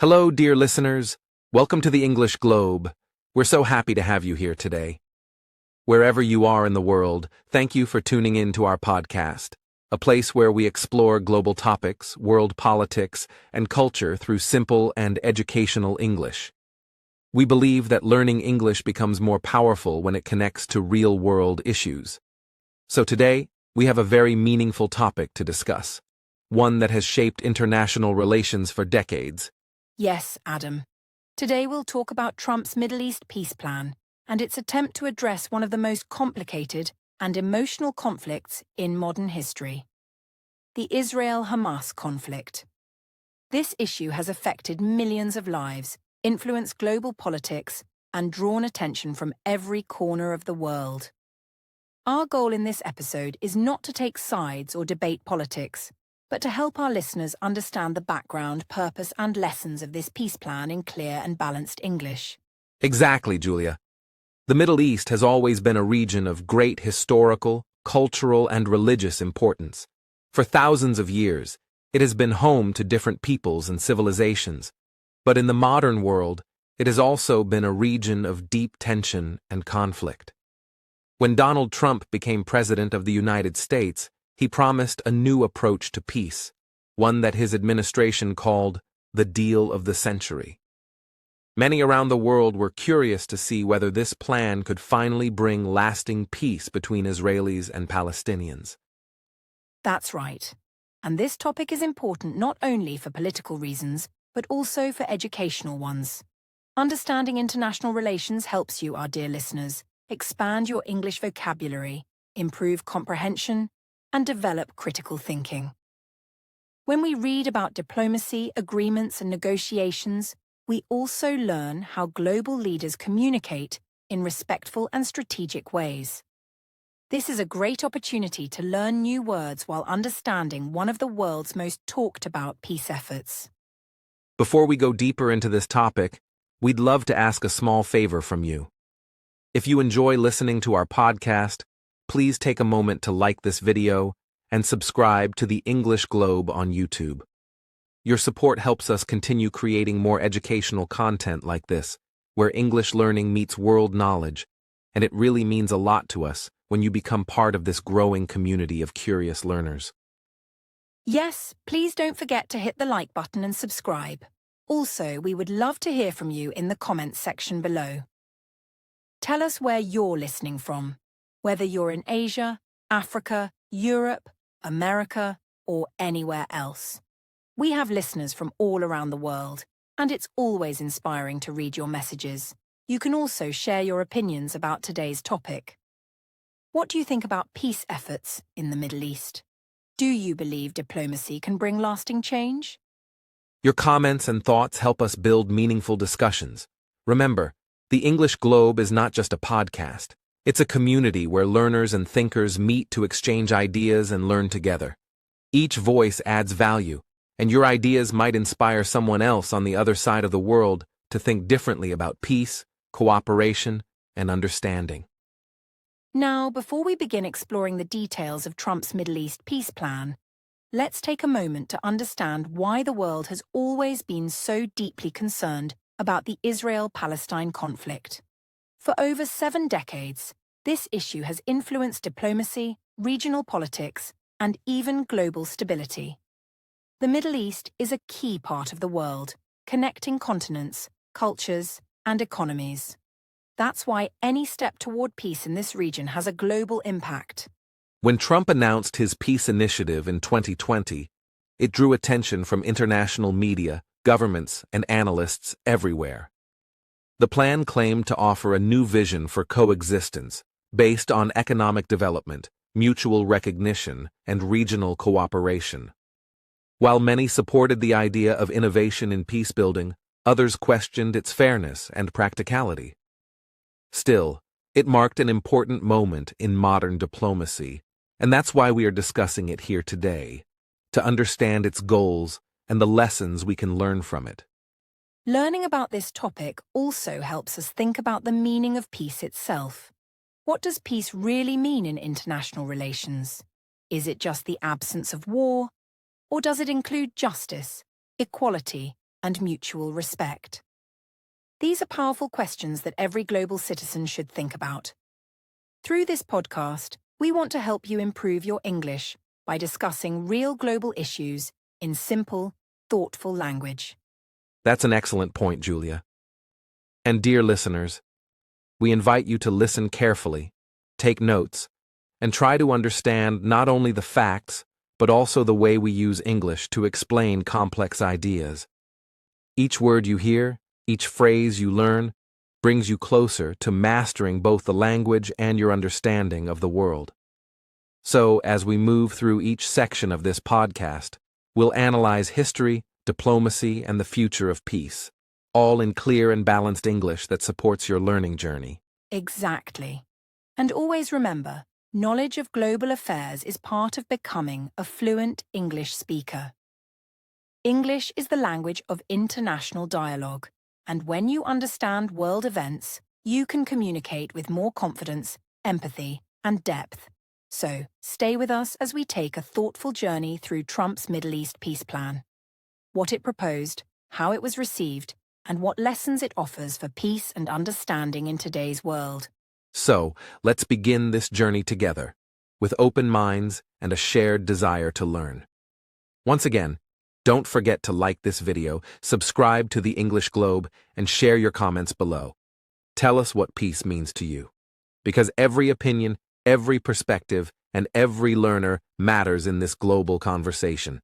Hello, dear listeners. Welcome to the English Globe. We're so happy to have you here today. Wherever you are in the world, thank you for tuning in to our podcast, a place where we explore global topics, world politics, and culture through simple and educational English. We believe that learning English becomes more powerful when it connects to real-world issues. So today, we have a very meaningful topic to discuss, one that has shaped international relations for decades. Yes, Adam. Today we'll talk about Trump's Middle East peace plan and its attempt to address one of the most complicated and emotional conflicts in modern history: the Israel-Hamas conflict. This issue has affected millions of lives, influenced global politics, and drawn attention from every corner of the world. Our goal in this episode is not to take sides or debate politics, but to help our listeners understand the background, purpose, and lessons of this peace plan in clear and balanced English. Exactly, Julia. The Middle East has always been a region of great historical, cultural, and religious importance. For thousands of years, it has been home to different peoples and civilizations. But in the modern world, it has also been a region of deep tension and conflict. When Donald Trump became president of the United States, he promised a new approach to peace, one that his administration called the deal of the century. Many around the world were curious to see whether this plan could finally bring lasting peace between Israelis and Palestinians. That's right. And this topic is important not only for political reasons, but also for educational ones. Understanding international relations helps you, our dear listeners, expand your English vocabulary, improve comprehension, and develop critical thinking. When we read about diplomacy, agreements, and negotiations, we also learn how global leaders communicate in respectful and strategic ways. This is a great opportunity to learn new words while understanding one of the world's most talked about peace efforts. Before we go deeper into this topic, we'd love to ask a small favor from you. If you enjoy listening to our podcast, please take a moment to like this video and subscribe to the English Globe on YouTube. Your support helps us continue creating more educational content like this, where English learning meets world knowledge, and it really means a lot to us when you become part of this growing community of curious learners. Yes, please don't forget to hit the like button and subscribe. Also, we would love to hear from you in the comments section below. Tell us where you're listening from, whether you're in Asia, Africa, Europe, America, or anywhere else. We have listeners from all around the world, and it's always inspiring to read your messages. You can also share your opinions about today's topic. What do you think about peace efforts in the Middle East? Do you believe diplomacy can bring lasting change? Your comments and thoughts help us build meaningful discussions. Remember, the English Globe is not just a podcast. It's a community where learners and thinkers meet to exchange ideas and learn together. Each voice adds value, and your ideas might inspire someone else on the other side of the world to think differently about peace, cooperation, and understanding. Now, before we begin exploring the details of Trump's Middle East peace plan, let's take a moment to understand why the world has always been so deeply concerned about the Israel-Palestine conflict. For over 7 decades, this issue has influenced diplomacy, regional politics, and even global stability. The Middle East is a key part of the world, connecting continents, cultures, and economies. That's why any step toward peace in this region has a global impact. When Trump announced his peace initiative in 2020, it drew attention from international media, governments, and analysts everywhere. The plan claimed to offer a new vision for coexistence based on economic development, mutual recognition, and regional cooperation. While many supported the idea of innovation in peacebuilding, others questioned its fairness and practicality. Still, it marked an important moment in modern diplomacy, and that's why we are discussing it here today, to understand its goals and the lessons we can learn from it. Learning about this topic also helps us think about the meaning of peace itself. What does peace really mean in international relations? Is it just the absence of war? Or does it include justice, equality, and mutual respect? These are powerful questions that every global citizen should think about. Through this podcast, we want to help you improve your English by discussing real global issues in simple, thoughtful language. That's an excellent point, Julia. And dear listeners, we invite you to listen carefully, take notes, and try to understand not only the facts, but also the way we use English to explain complex ideas. Each word you hear, each phrase you learn, brings you closer to mastering both the language and your understanding of the world. So, as we move through each section of this podcast, we'll analyze history, diplomacy, and the future of peace, all in clear and balanced English that supports your learning journey. Exactly. And always remember, knowledge of global affairs is part of becoming a fluent English speaker. English is the language of international dialogue, and when you understand world events, you can communicate with more confidence, empathy, and depth. So, stay with us as we take a thoughtful journey through Trump's Middle East peace plan. What it proposed, how it was received, and what lessons it offers for peace and understanding in today's world. So, let's begin this journey together, with open minds and a shared desire to learn. Once again, don't forget to like this video, subscribe to the English Globe, and share your comments below. Tell us what peace means to you. Because every opinion, every perspective, and every learner matters in this global conversation.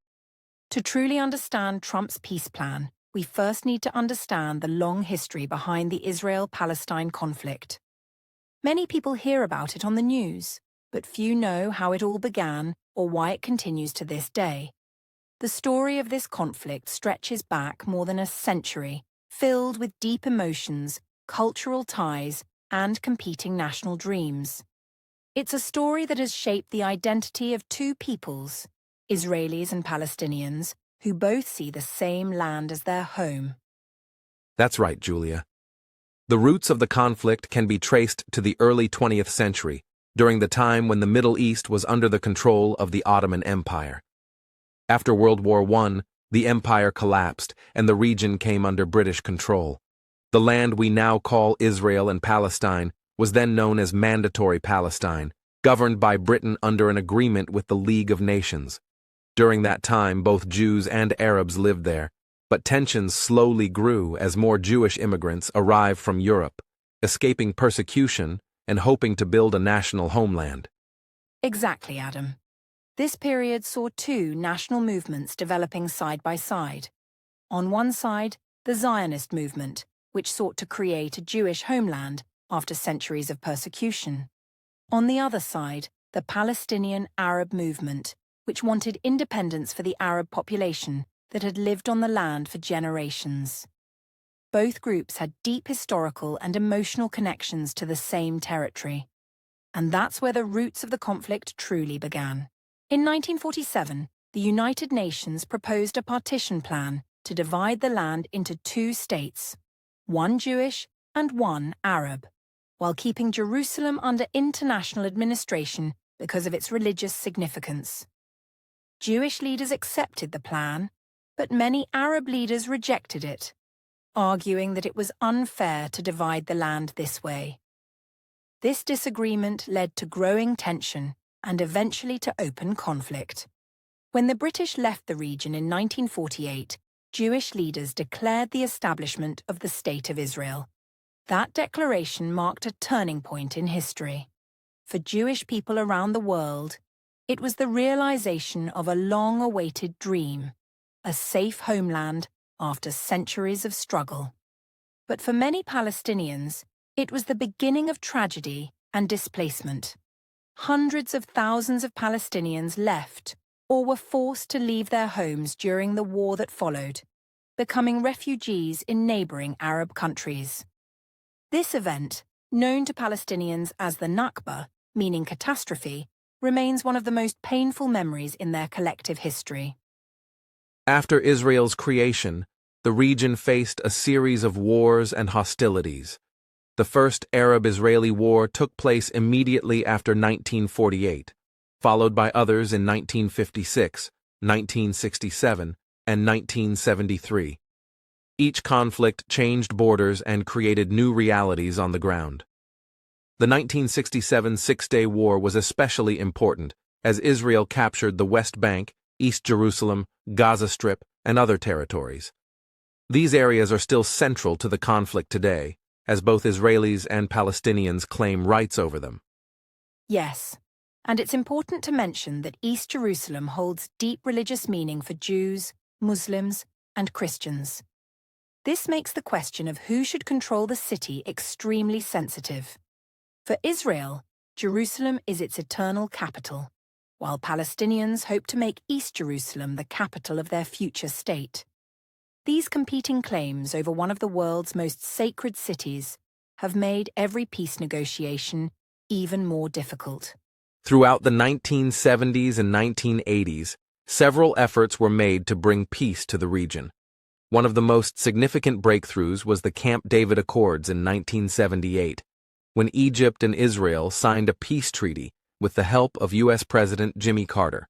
To truly understand Trump's peace plan, we first need to understand the long history behind the Israel-Palestine conflict. Many people hear about it on the news, but few know how it all began or why it continues to this day. The story of this conflict stretches back more than a century, filled with deep emotions, cultural ties, and competing national dreams. It's a story that has shaped the identity of two peoples, Israelis and Palestinians, who both see the same land as their home. That's right, Julia. The roots of the conflict can be traced to the early 20th century, during the time when the Middle East was under the control of the Ottoman Empire. After World War I, the empire collapsed and the region came under British control. The land we now call Israel and Palestine was then known as Mandatory Palestine, governed by Britain under an agreement with the League of Nations. During that time, both Jews and Arabs lived there, but tensions slowly grew as more Jewish immigrants arrived from Europe, escaping persecution and hoping to build a national homeland. Exactly, Adam. This period saw two national movements developing side by side. On one side, the Zionist movement, which sought to create a Jewish homeland after centuries of persecution. On the other side, the Palestinian Arab movement, which wanted independence for the Arab population that had lived on the land for generations. Both groups had deep historical and emotional connections to the same territory. And that's where the roots of the conflict truly began. In 1947, the United Nations proposed a partition plan to divide the land into two states, one Jewish and one Arab, while keeping Jerusalem under international administration because of its religious significance. Jewish leaders accepted the plan, but many Arab leaders rejected it, arguing that it was unfair to divide the land this way. This disagreement led to growing tension and eventually to open conflict. When the British left the region in 1948, Jewish leaders declared the establishment of the State of Israel. That declaration marked a turning point in history. For Jewish people around the world, it was the realization of a long-awaited dream, a safe homeland after centuries of struggle. But for many Palestinians, it was the beginning of tragedy and displacement. Hundreds of thousands of Palestinians left or were forced to leave their homes during the war that followed, becoming refugees in neighboring Arab countries. This event, known to Palestinians as the Nakba, meaning catastrophe, remains one of the most painful memories in their collective history. After Israel's creation, the region faced a series of wars and hostilities. The First Arab-Israeli War took place immediately after 1948, followed by others in 1956, 1967, and 1973. Each conflict changed borders and created new realities on the ground. The 1967 Six-Day War was especially important, as Israel captured the West Bank, East Jerusalem, Gaza Strip, and other territories. These areas are still central to the conflict today, as both Israelis and Palestinians claim rights over them. Yes, and it's important to mention that East Jerusalem holds deep religious meaning for Jews, Muslims, and Christians. This makes the question of who should control the city extremely sensitive. For Israel, Jerusalem is its eternal capital, while Palestinians hope to make East Jerusalem the capital of their future state. These competing claims over one of the world's most sacred cities have made every peace negotiation even more difficult. Throughout the 1970s and 1980s, several efforts were made to bring peace to the region. One of the most significant breakthroughs was the Camp David Accords in 1978, when Egypt and Israel signed a peace treaty with the help of U.S. President Jimmy Carter.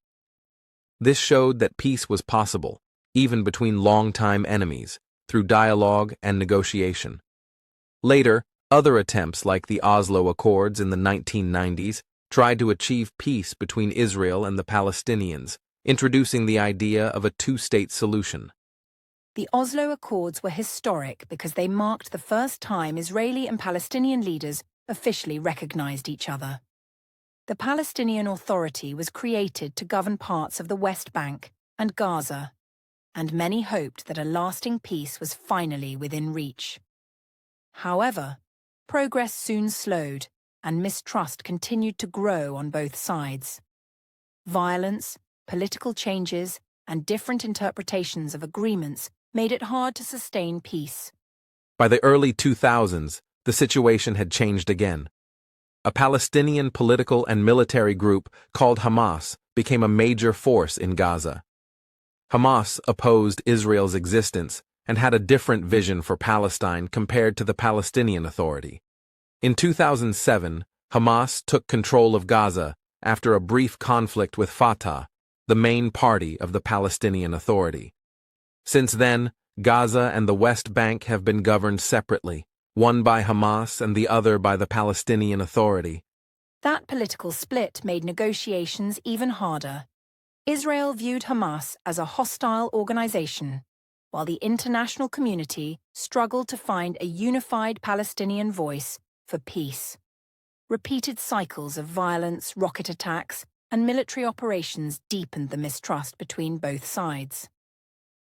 This showed that peace was possible, even between longtime enemies, through dialogue and negotiation. Later, other attempts like the Oslo Accords in the 1990s tried to achieve peace between Israel and the Palestinians, introducing the idea of a two-state solution. The Oslo Accords were historic because they marked the first time Israeli and Palestinian leaders officially recognized each other. The Palestinian Authority was created to govern parts of the West Bank and Gaza, and many hoped that a lasting peace was finally within reach. However, progress soon slowed, and mistrust continued to grow on both sides. Violence, political changes, and different interpretations of agreements made it hard to sustain peace. By the early 2000s, the situation had changed again. A Palestinian political and military group called Hamas became a major force in Gaza. Hamas opposed Israel's existence and had a different vision for Palestine compared to the Palestinian Authority. In 2007, Hamas took control of Gaza after a brief conflict with Fatah, the main party of the Palestinian Authority. Since then, Gaza and the West Bank have been governed separately, one by Hamas and the other by the Palestinian Authority. That political split made negotiations even harder. Israel viewed Hamas as a hostile organization, while the international community struggled to find a unified Palestinian voice for peace. Repeated cycles of violence, rocket attacks, and military operations deepened the mistrust between both sides.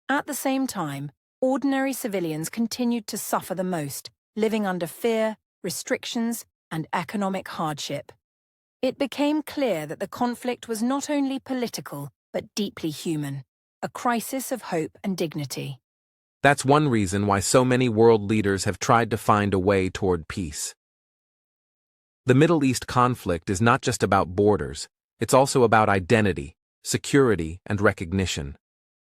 At the same time, ordinary civilians continued to suffer the most, living under fear, restrictions, and economic hardship. It became clear that the conflict was not only political, but deeply human, a crisis of hope and dignity. That's one reason why so many world leaders have tried to find a way toward peace. The Middle East conflict is not just about borders, it's also about identity, security, and recognition.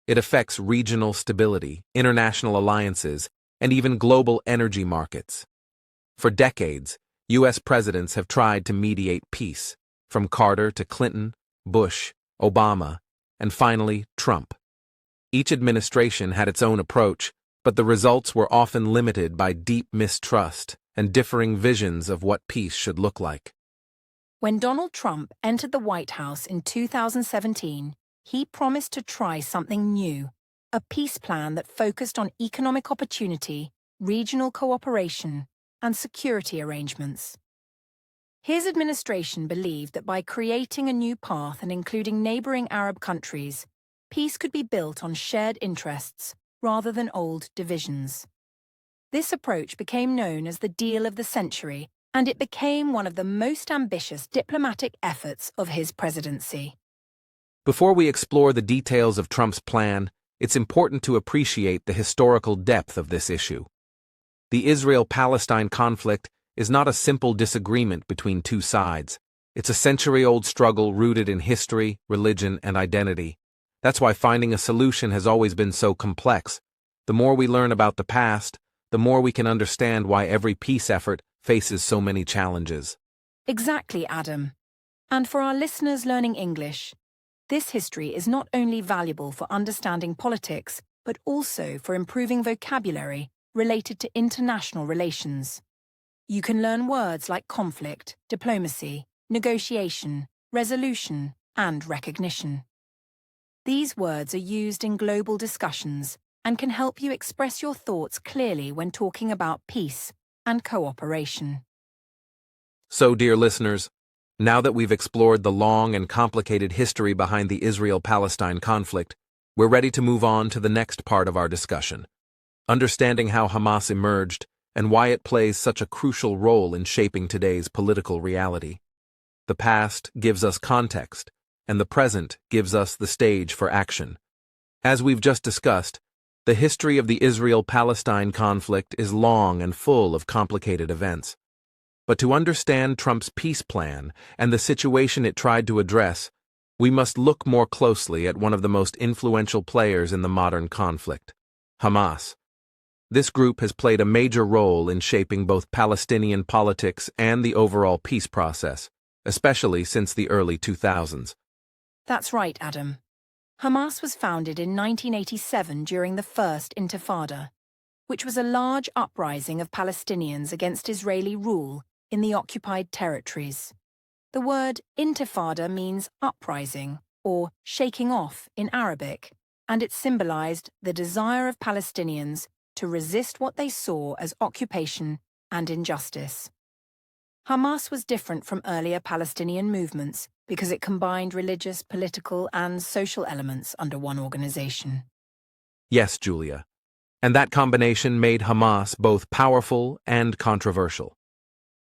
It affects regional stability, international alliances, and even global energy markets. For decades, U.S. presidents have tried to mediate peace, from Carter to Clinton, Bush, Obama, and finally Trump. Each administration had its own approach, but the results were often limited by deep mistrust and differing visions of what peace should look like. When Donald Trump entered the White House in 2017, he promised to try something new, a peace plan that focused on economic opportunity, regional cooperation, and security arrangements. His administration believed that by creating a new path and including neighboring Arab countries, peace could be built on shared interests rather than old divisions. This approach became known as the Deal of the Century, and it became one of the most ambitious diplomatic efforts of his presidency. Before we explore the details of Trump's plan, it's important to appreciate the historical depth of this issue. The Israel-Palestine conflict is not a simple disagreement between two sides. It's a century-old struggle rooted in history, religion, and identity. That's why finding a solution has always been so complex. The more we learn about the past, the more we can understand why every peace effort faces so many challenges. Exactly, Adam. And for our listeners learning English, this history is not only valuable for understanding politics, but also for improving vocabulary related to international relations. You can learn words like conflict, diplomacy, negotiation, resolution, and recognition. These words are used in global discussions and can help you express your thoughts clearly when talking about peace and cooperation. So, dear listeners, now that we've explored the long and complicated history behind the Israel-Palestine conflict, we're ready to move on to the next part of our discussion, understanding how Hamas emerged and why it plays such a crucial role in shaping today's political reality. The past gives us context, and the present gives us the stage for action. As we've just discussed, the history of the Israel-Palestine conflict is long and full of complicated events. But to understand Trump's peace plan and the situation it tried to address, we must look more closely at one of the most influential players in the modern conflict, Hamas. This group has played a major role in shaping both Palestinian politics and the overall peace process, especially since the early 2000s. That's right, Adam. Hamas was founded in 1987 during the First Intifada, which was a large uprising of Palestinians against Israeli rule in the occupied territories. The word intifada means uprising or shaking off in Arabic, and it symbolized the desire of Palestinians to resist what they saw as occupation and injustice. Hamas was different from earlier Palestinian movements because it combined religious, political, and social elements under one organization. Yes, Julia. And that combination made Hamas both powerful and controversial.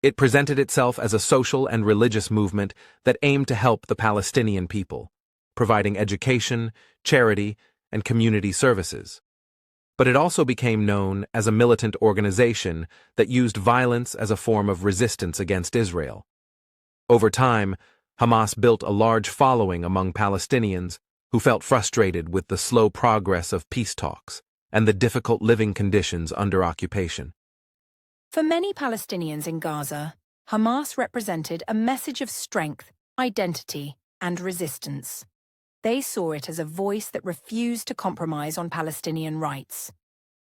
It presented itself as a social and religious movement that aimed to help the Palestinian people, providing education, charity, and community services. But it also became known as a militant organization that used violence as a form of resistance against Israel. Over time, Hamas built a large following among Palestinians who felt frustrated with the slow progress of peace talks and the difficult living conditions under occupation. For many Palestinians in Gaza, Hamas represented a message of strength, identity, and resistance. They saw it as a voice that refused to compromise on Palestinian rights.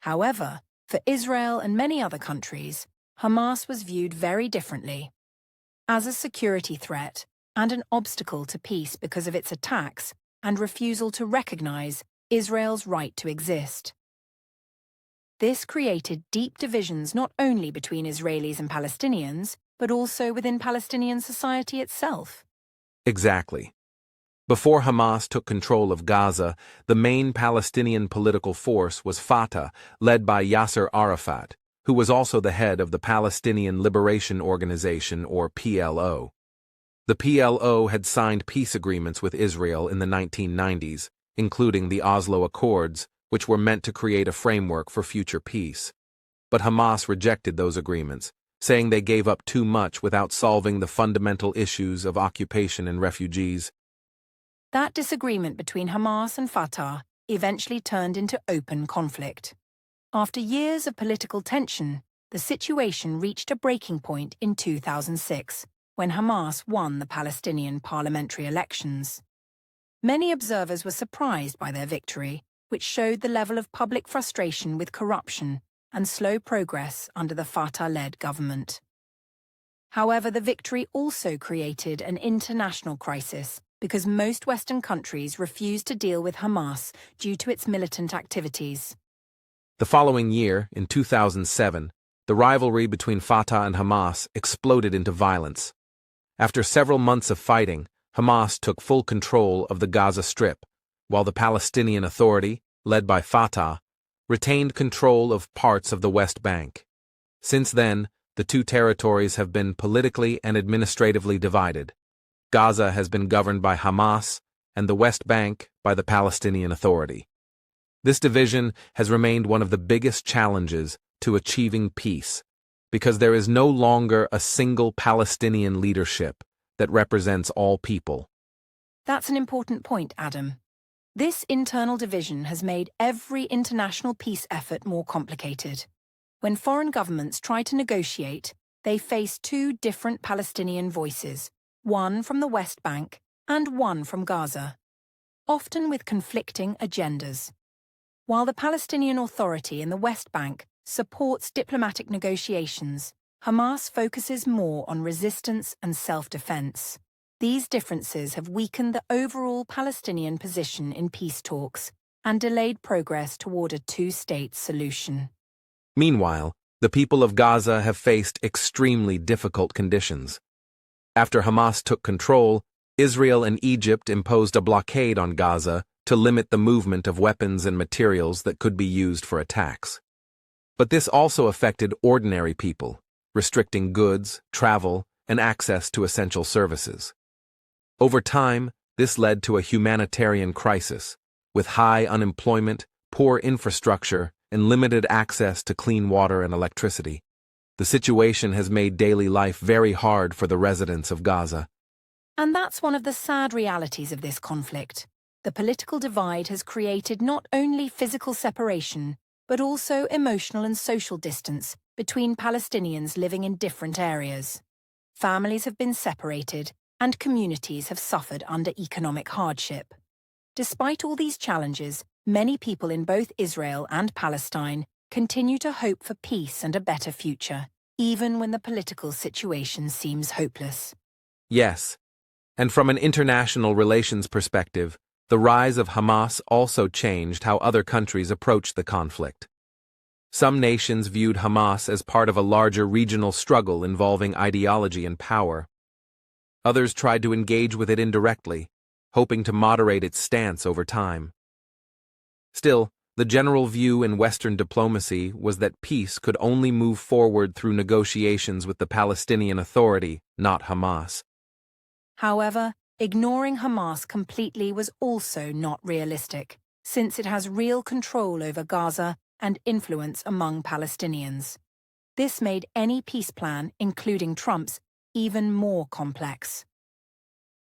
However, for Israel and many other countries, Hamas was viewed very differently. As a security threat and an obstacle to peace because of its attacks and refusal to recognize Israel's right to exist. This created deep divisions not only between Israelis and Palestinians, but also within Palestinian society itself. Exactly. Before Hamas took control of Gaza, the main Palestinian political force was Fatah, led by Yasser Arafat, who was also the head of the Palestinian Liberation Organization, or PLO. The PLO had signed peace agreements with Israel in the 1990s, including the Oslo Accords, which were meant to create a framework for future peace. But Hamas rejected those agreements, saying they gave up too much without solving the fundamental issues of occupation and refugees. That disagreement between Hamas and Fatah eventually turned into open conflict. After years of political tension, the situation reached a breaking point in 2006, when Hamas won the Palestinian parliamentary elections. Many observers were surprised by their victory, which showed the level of public frustration with corruption and slow progress under the Fatah-led government. However, the victory also created an international crisis because most Western countries refused to deal with Hamas due to its militant activities. The following year, in 2007, the rivalry between Fatah and Hamas exploded into violence. After several months of fighting, Hamas took full control of the Gaza Strip, while the Palestinian Authority, led by Fatah, retained control of parts of the West Bank. Since then, the two territories have been politically and administratively divided. Gaza has been governed by Hamas, and the West Bank by the Palestinian Authority. This division has remained one of the biggest challenges to achieving peace, because there is no longer a single Palestinian leadership that represents all people. That's an important point, Adam. This internal division has made every international peace effort more complicated. When foreign governments try to negotiate, they face two different Palestinian voices, one from the West Bank and one from Gaza, often with conflicting agendas. While the Palestinian Authority in the West Bank supports diplomatic negotiations, Hamas focuses more on resistance and self-defense. These differences have weakened the overall Palestinian position in peace talks and delayed progress toward a two-state solution. Meanwhile, the people of Gaza have faced extremely difficult conditions. After Hamas took control, Israel and Egypt imposed a blockade on Gaza to limit the movement of weapons and materials that could be used for attacks. But this also affected ordinary people, restricting goods, travel, and access to essential services. Over time, this led to a humanitarian crisis, with high unemployment, poor infrastructure, and limited access to clean water and electricity. The situation has made daily life very hard for the residents of Gaza. And that's one of the sad realities of this conflict. The political divide has created not only physical separation, but also emotional and social distance between Palestinians living in different areas. Families have been separated, and communities have suffered under economic hardship. Despite all these challenges, many people in both Israel and Palestine continue to hope for peace and a better future, even when the political situation seems hopeless. Yes, and from an international relations perspective, the rise of Hamas also changed how other countries approached the conflict. Some nations viewed Hamas as part of a larger regional struggle involving ideology and power. Others tried to engage with it indirectly, hoping to moderate its stance over time. Still, the general view in Western diplomacy was that peace could only move forward through negotiations with the Palestinian Authority, not Hamas. However, ignoring Hamas completely was also not realistic, since it has real control over Gaza and influence among Palestinians. This made any peace plan, including Trump's, even more complex.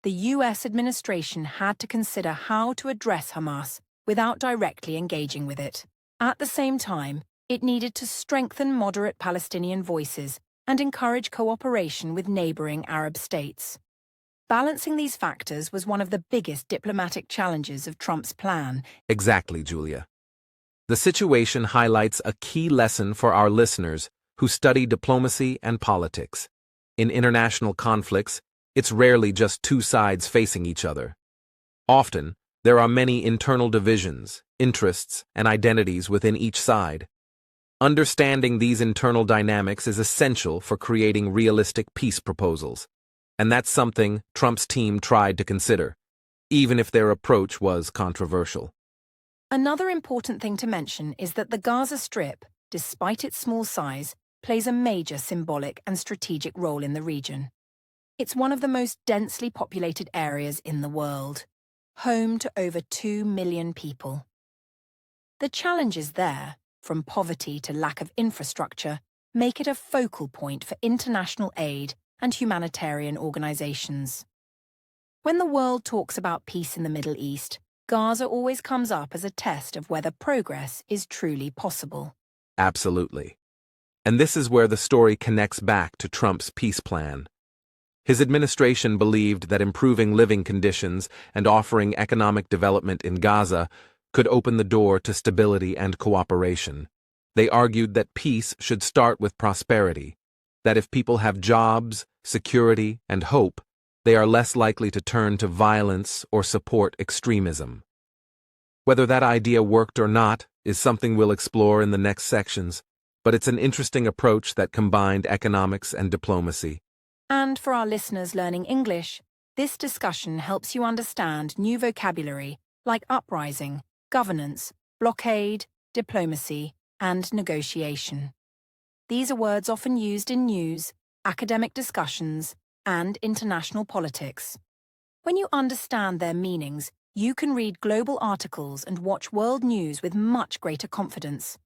The US administration had to consider how to address Hamas without directly engaging with it. At the same time, it needed to strengthen moderate Palestinian voices and encourage cooperation with neighboring Arab states. Balancing these factors was one of the biggest diplomatic challenges of Trump's plan. Exactly, Julia. The situation highlights a key lesson for our listeners who study diplomacy and politics. In international conflicts, it's rarely just two sides facing each other. Often, there are many internal divisions, interests, and identities within each side. Understanding these internal dynamics is essential for creating realistic peace proposals. And that's something Trump's team tried to consider, even if their approach was controversial. Another important thing to mention is that the Gaza Strip, despite its small size, plays a major symbolic and strategic role in the region. It's one of the most densely populated areas in the world, home to over 2 million people. The challenges there, from poverty to lack of infrastructure, make it a focal point for international aid and humanitarian organizations. When the world talks about peace in the Middle East, Gaza always comes up as a test of whether progress is truly possible. Absolutely. And this is where the story connects back to Trump's peace plan. His administration believed that improving living conditions and offering economic development in Gaza could open the door to stability and cooperation. They argued that peace should start with prosperity, that if people have jobs, security, and hope, they are less likely to turn to violence or support extremism. Whether that idea worked or not is something we'll explore in the next sections, but it's an interesting approach that combined economics and diplomacy. And for our listeners learning English, this discussion helps you understand new vocabulary like uprising, governance, blockade, diplomacy, and negotiation. These are words often used in news, academic discussions, and international politics. When you understand their meanings, you can read global articles and watch world news with much greater confidence.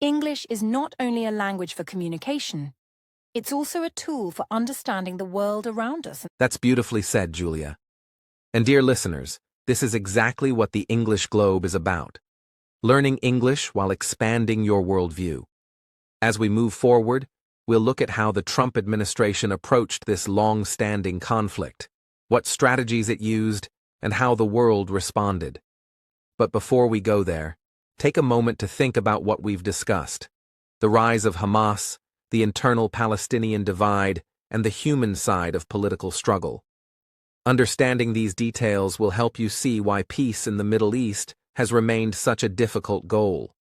English is not only a language for communication, it's also a tool for understanding the world around us. That's beautifully said, Julia. And dear listeners, this is exactly what the English Globe is about. Learning English while expanding your worldview. As we move forward, we'll look at how the Trump administration approached this long-standing conflict, what strategies it used, and how the world responded. But before we go there, take a moment to think about what we've discussed: the rise of Hamas, the internal Palestinian divide, and the human side of political struggle. Understanding these details will help you see why peace in the Middle East has remained such a difficult goal.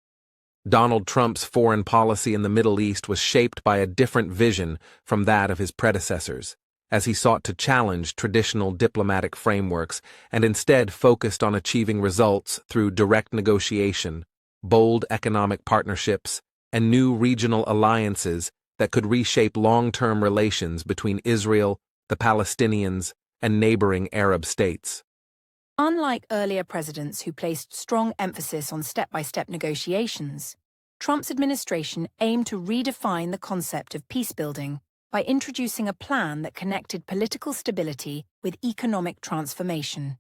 Donald Trump's foreign policy in the Middle East was shaped by a different vision from that of his predecessors, as he sought to challenge traditional diplomatic frameworks and instead focused on achieving results through direct negotiation, bold economic partnerships, and new regional alliances that could reshape long-term relations between Israel, the Palestinians, and neighboring Arab states. Unlike earlier presidents who placed strong emphasis on step-by-step negotiations, Trump's administration aimed to redefine the concept of peacebuilding by introducing a plan that connected political stability with economic transformation,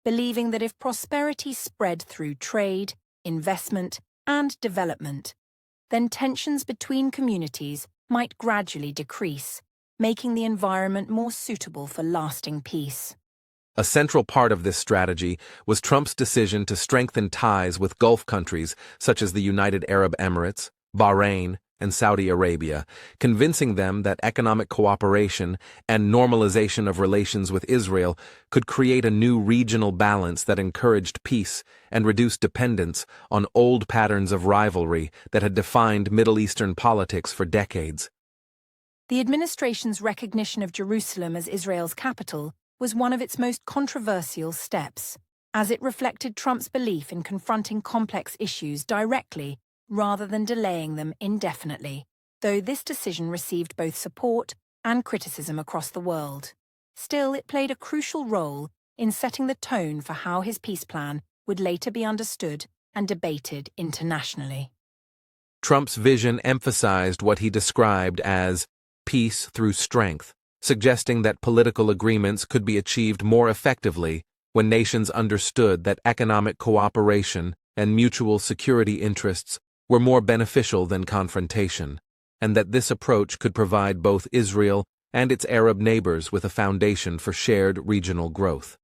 believing that if prosperity spread through trade, investment, and development, then tensions between communities might gradually decrease, making the environment more suitable for lasting peace. A central part of this strategy was Trump's decision to strengthen ties with Gulf countries such as the United Arab Emirates, Bahrain, and Saudi Arabia, convincing them that economic cooperation and normalization of relations with Israel could create a new regional balance that encouraged peace and reduced dependence on old patterns of rivalry that had defined Middle Eastern politics for decades. The administration's recognition of Jerusalem as Israel's capital was one of its most controversial steps, as it reflected Trump's belief in confronting complex issues directly rather than delaying them indefinitely, though this decision received both support and criticism across the world. Still, it played a crucial role in setting the tone for how his peace plan would later be understood and debated internationally. Trump's vision emphasized what he described as peace through strength, suggesting that political agreements could be achieved more effectively when nations understood that economic cooperation and mutual security interests were more beneficial than confrontation, and that this approach could provide both Israel and its Arab neighbors with a foundation for shared regional growth.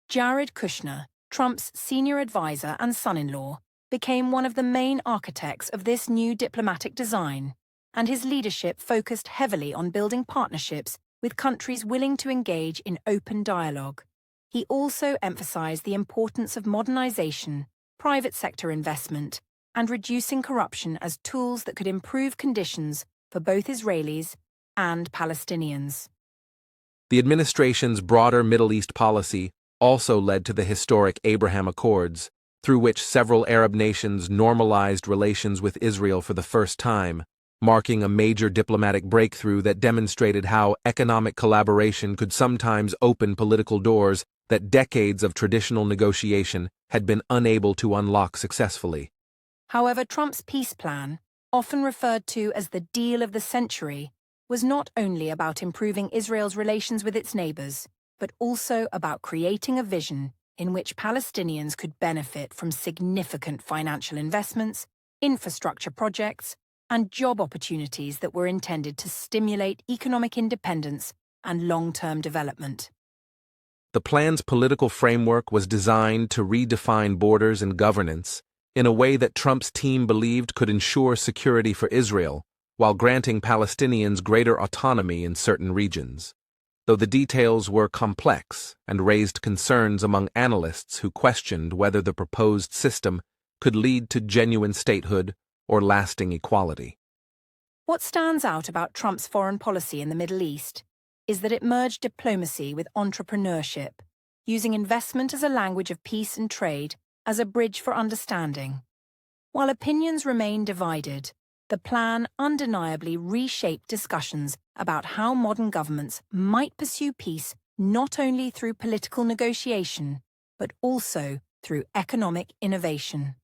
Jared Kushner, Trump's senior advisor and son-in-law, became one of the main architects of this new diplomatic design, and his leadership focused heavily on building partnerships with countries willing to engage in open dialogue. He also emphasized the importance of modernization, private sector investment, and reducing corruption as tools that could improve conditions for both Israelis and Palestinians. The administration's broader Middle East policy also led to the historic Abraham Accords, through which several Arab nations normalized relations with Israel for the first time, marking a major diplomatic breakthrough that demonstrated how economic collaboration could sometimes open political doors that decades of traditional negotiation had been unable to unlock successfully. However, Trump's peace plan, often referred to as the deal of the century, was not only about improving Israel's relations with its neighbors, but also about creating a vision in which Palestinians could benefit from significant financial investments, infrastructure projects, and job opportunities that were intended to stimulate economic independence and long-term development. The plan's political framework was designed to redefine borders and governance in a way that Trump's team believed could ensure security for Israel, while granting Palestinians greater autonomy in certain regions. Though the details were complex and raised concerns among analysts who questioned whether the proposed system could lead to genuine statehood or lasting equality. What stands out about Trump's foreign policy in the Middle East is that it merged diplomacy with entrepreneurship, using investment as a language of peace and trade as a bridge for understanding. While opinions remain divided, the plan undeniably reshaped discussions about how modern governments might pursue peace not only through political negotiation, but also through economic innovation.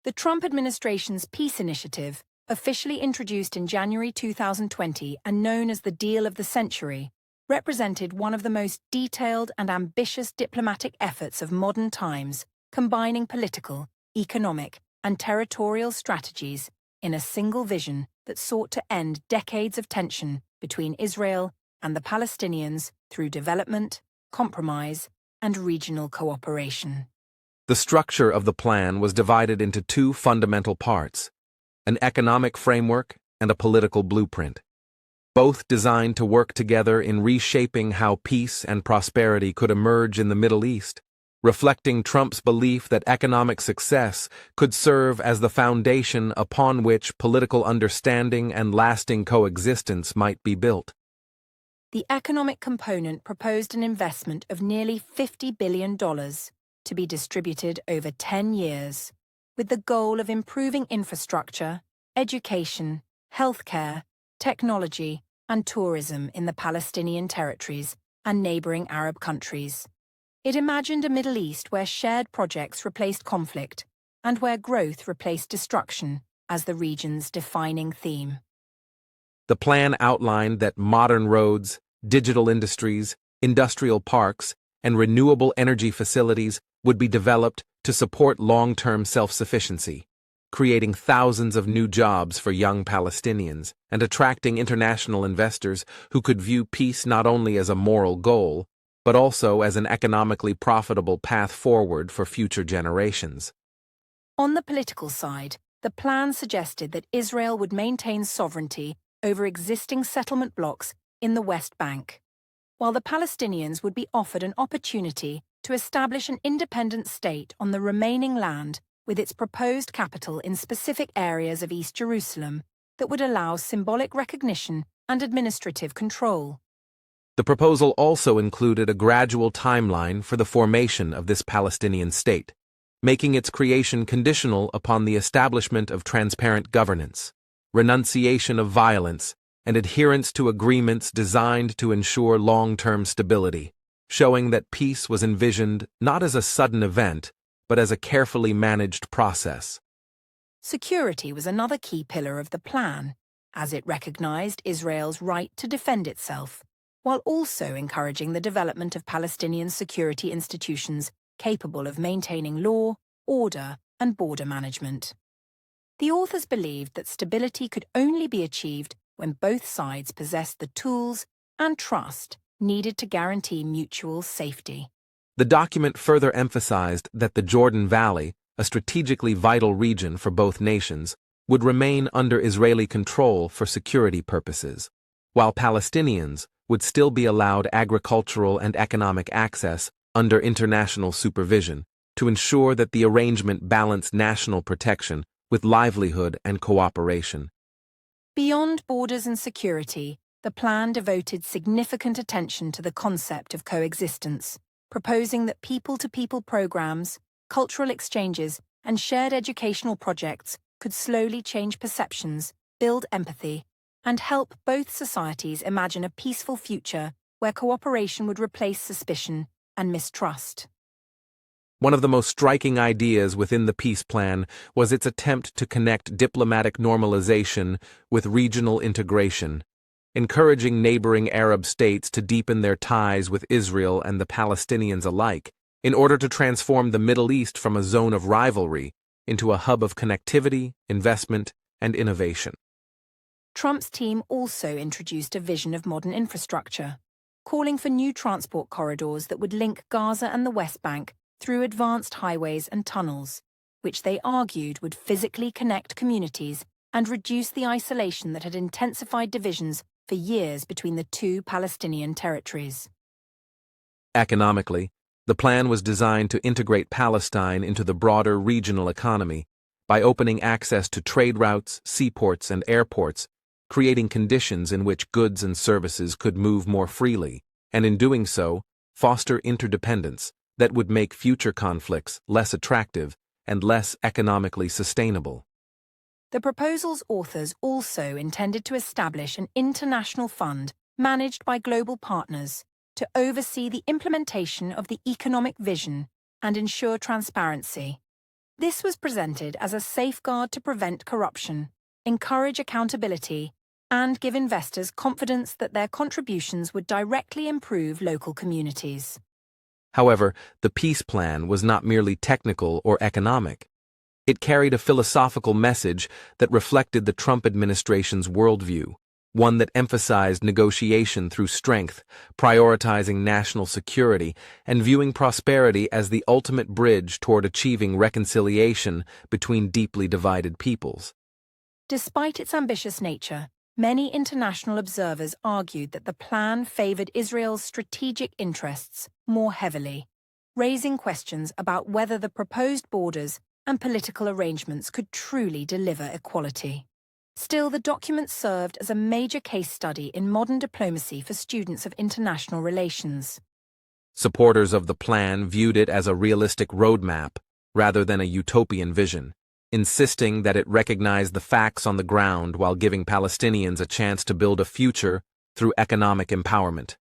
The Trump administration's peace initiative, officially introduced in January 2020 and known as the Deal of the Century, represented one of the most detailed and ambitious diplomatic efforts of modern times, combining political, economic, and territorial strategies in a single vision that sought to end decades of tension between Israel and the Palestinians through development, compromise, and regional cooperation. The structure of the plan was divided into two fundamental parts: an economic framework and a political blueprint, both designed to work together in reshaping how peace and prosperity could emerge in the Middle East, reflecting Trump's belief that economic success could serve as the foundation upon which political understanding and lasting coexistence might be built. The economic component proposed an investment of nearly $50 billion to be distributed over 10 years, with the goal of improving infrastructure, education, healthcare, technology, and tourism in the Palestinian territories and neighboring Arab countries. It imagined a Middle East where shared projects replaced conflict and where growth replaced destruction as the region's defining theme. The plan outlined that modern roads, digital industries, industrial parks, and renewable energy facilities would be developed to support long-term self-sufficiency, creating thousands of new jobs for young Palestinians and attracting international investors who could view peace not only as a moral goal, but also as an economically profitable path forward for future generations. On the political side, the plan suggested that Israel would maintain sovereignty over existing settlement blocks in the West Bank, while the Palestinians would be offered an opportunity to establish an independent state on the remaining land with its proposed capital in specific areas of East Jerusalem that would allow symbolic recognition and administrative control. The proposal also included a gradual timeline for the formation of this Palestinian state, making its creation conditional upon the establishment of transparent governance, renunciation of violence, and adherence to agreements designed to ensure long-term stability, showing that peace was envisioned not as a sudden event, but as a carefully managed process. Security was another key pillar of the plan, as it recognized Israel's right to defend itself, while also encouraging the development of Palestinian security institutions capable of maintaining law, order, and border management. The authors believed that stability could only be achieved when both sides possessed the tools and trust needed to guarantee mutual safety. The document further emphasized that the Jordan Valley, a strategically vital region for both nations, would remain under Israeli control for security purposes, while Palestinians would still be allowed agricultural and economic access under international supervision to ensure that the arrangement balanced national protection with livelihood and cooperation. Beyond borders and security, the plan devoted significant attention to the concept of coexistence, proposing that people-to-people programs, cultural exchanges, and shared educational projects could slowly change perceptions, build empathy, and help both societies imagine a peaceful future where cooperation would replace suspicion and mistrust. One of the most striking ideas within the peace plan was its attempt to connect diplomatic normalization with regional integration, encouraging neighboring Arab states to deepen their ties with Israel and the Palestinians alike, in order to transform the Middle East from a zone of rivalry into a hub of connectivity, investment, and innovation. Trump's team also introduced a vision of modern infrastructure, calling for new transport corridors that would link Gaza and the West Bank through advanced highways and tunnels, which they argued would physically connect communities and reduce the isolation that had intensified divisions for years between the two Palestinian territories. Economically, the plan was designed to integrate Palestine into the broader regional economy by opening access to trade routes, seaports, and airports, creating conditions in which goods and services could move more freely, and in doing so, foster interdependence that would make future conflicts less attractive and less economically sustainable. The proposal's authors also intended to establish an international fund managed by global partners to oversee the implementation of the economic vision and ensure transparency. This was presented as a safeguard to prevent corruption, encourage accountability, and give investors confidence that their contributions would directly improve local communities. However, the peace plan was not merely technical or economic. It carried a philosophical message that reflected the Trump administration's worldview, one that emphasized negotiation through strength, prioritizing national security, and viewing prosperity as the ultimate bridge toward achieving reconciliation between deeply divided peoples. Despite its ambitious nature, many international observers argued that the plan favored Israel's strategic interests more heavily, raising questions about whether the proposed borders and political arrangements could truly deliver equality. Still, the document served as a major case study in modern diplomacy for students of international relations. Supporters of the plan viewed it as a realistic roadmap rather than a utopian vision, insisting that it recognized the facts on the ground while giving Palestinians a chance to build a future through economic empowerment.